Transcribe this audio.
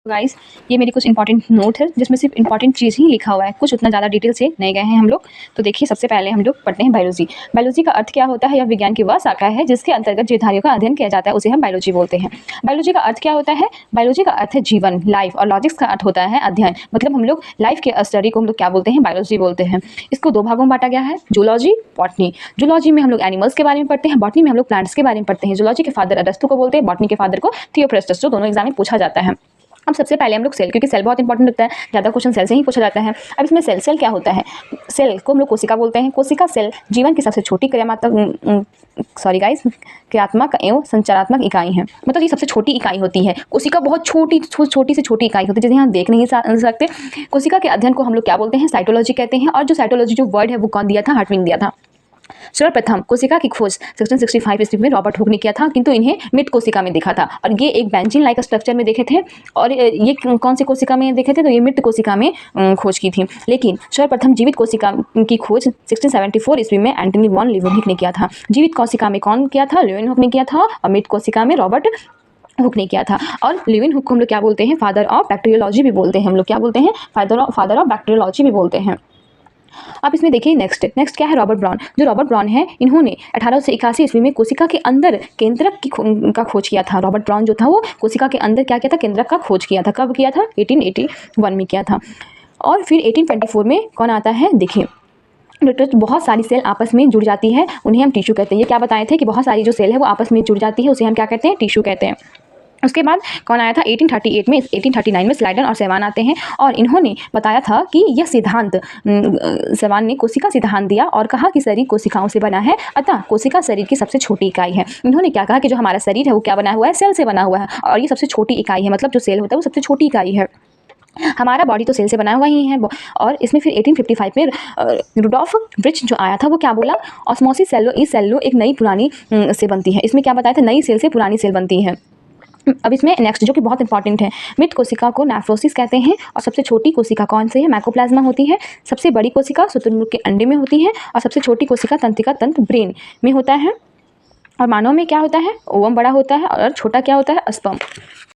Guys, ये मेरी कुछ इंपॉर्टेंट नोट है जिसमें सिर्फ इंपॉर्टेंट चीज़ ही लिखा हुआ है, कुछ उतना ज़्यादा डिटेल से नहीं गए हैं हम लोग। तो देखिए, सबसे पहले हम लोग पढ़ते हैं बायोलॉजी। बायोलॉजी का अर्थ क्या होता है? यह विज्ञान की वह शाखा है जिसके अंतर्गत जीवधारियों का अध्ययन किया जाता है, उसे हम बायोलॉजी बोलते हैं। बायोलॉजी का अर्थ क्या होता है? बायोलॉजी का अर्थ है जीवन, लाइफ, और लॉजिक्स का अर्थ होता है अध्ययन। मतलब हम लोग लाइफ के स्टडी को हम लोग क्या बोलते हैं? बायोलॉजी बोलते हैं। इसको दो भागों में बांटा गया है, जूलॉजी, बॉटनी। जूलॉजी में हम लोग एनिमल्स के बारे में पढ़ते हैं, बॉटनी में हम लोग प्लांट्स के बारे में पढ़ते हैं। जूलॉजी के फादर अरस्तु को बोलते हैं, बॉटनी के फादर को थियोफ्रस्टस, जो दोनों एग्जाम में पूछा जाता है। अब सबसे पहले हम लोग सेल, क्योंकि सेल बहुत इंपॉर्टेंट होता है, ज़्यादा क्वेश्चन सेल से ही पूछा जाता है। अब इसमें सेल सेल क्या होता है? सेल को हम लोग कोशिका बोलते हैं। कोशिका सेल जीवन की सबसे छोटी क्रियात्मक एवं संचारात्मक इकाई है। मतलब ये सबसे छोटी इकाई होती है। कोशिका बहुत छोटी से छोटी इकाई होती है जिसे हम देख नहीं सकते। कोशिका के अध्ययन को हम लोग क्या बोलते हैं? साइटोलॉजी कहते हैं। और जो साइटोलॉजी जो वर्ड है वो कौन दिया था? हार्टविंग दिया था। सर्वप्रथम कोशिका की खोज 1665 ईस्वी में रॉबर्ट हुक ने किया था, किंतु इन्हें मिट कोशिका में देखा था और ये एक बेंजीन लाइक स्ट्रक्चर में देखे थे। और ये कौन सी कोशिका में देखे थे? तो ये मिट कोशिका में खोज की थी। लेकिन सर्वप्रथम जीवित कोशिका की खोज 1674 ईस्वी में एंटनी वॉन लीeuwenhoek ने किया था। जीवित कोशिका में कौन किया था? लीeuwenhoek ने किया था। और मिट कोशिका में रॉबर्ट हुक ने किया था। और लीeuwenhoek को हम लोग क्या बोलते हैं? फादर ऑफ बैक्टीरियोलॉजी भी बोलते हैं। हम लोग क्या बोलते हैं? फादर ऑफ बैक्टीरियोलॉजी भी बोलते हैं। अब इसमें देखिए नेक्स्ट क्या है? Robert brown. जो रॉबर्ट ब्राउन है, इन्होंने 1881 ईस्वी में कोशिका के अंदर केंद्रक का खोज किया था। रॉबर्ट ब्राउन जो था वो कोशिका के अंदर क्या किया था? केंद्रक का खोज किया था। कब किया था? 1881 में किया था। और फिर 1824 में कौन आता है? देखिए, बहुत सारी सेल आपस में जुड़ जाती है, उन्हें हम टिश्यू कहते हैं। ये क्या बताए थे कि बहुत सारी जो सेल है वो आपस में जुड़ जाती है, उसे हम क्या कहते हैं? टिश्यू कहते हैं। उसके बाद कौन आया था? 1838 में 1839 में स्लाइडन और सेवान आते हैं और इन्होंने बताया था कि यह सिद्धांत, सेवान ने कोशिका सिद्धांत दिया और कहा कि शरीर कोशिकाओं से बना है, अतः कोशिका शरीर की सबसे छोटी इकाई है। इन्होंने क्या कहा कि जो हमारा शरीर है वो क्या बना हुआ है? सेल से बना हुआ है और ये सबसे छोटी इकाई है। मतलब जो सेल होता है वो सबसे छोटी इकाई है। हमारा बॉडी तो सेल से बना हुआ ही है। और इसमें फिर 1855 में रुडोल्फ ब्रिच जो आया था वो क्या बोला? ऑस्मोसिस सेल्लो ई सेल्लो एक नई पुरानी से बनती है। इसमें क्या बताया था? नई सेल से पुरानी सेल बनती है। अब इसमें नेक्स्ट जो कि बहुत इंपॉर्टेंट है, मृत कोशिका को नेफ्रोसिस कहते हैं। और सबसे छोटी कोशिका कौन सी है? माइकोप्लाज्मा होती है। सबसे बड़ी कोशिका शुतुरमुर्ग के अंडे में होती है और सबसे छोटी कोशिका तंत्रिका तंत्र ब्रेन में होता है। और मानव में क्या होता है? ओवम बड़ा होता है और छोटा क्या होता है? स्पर्म।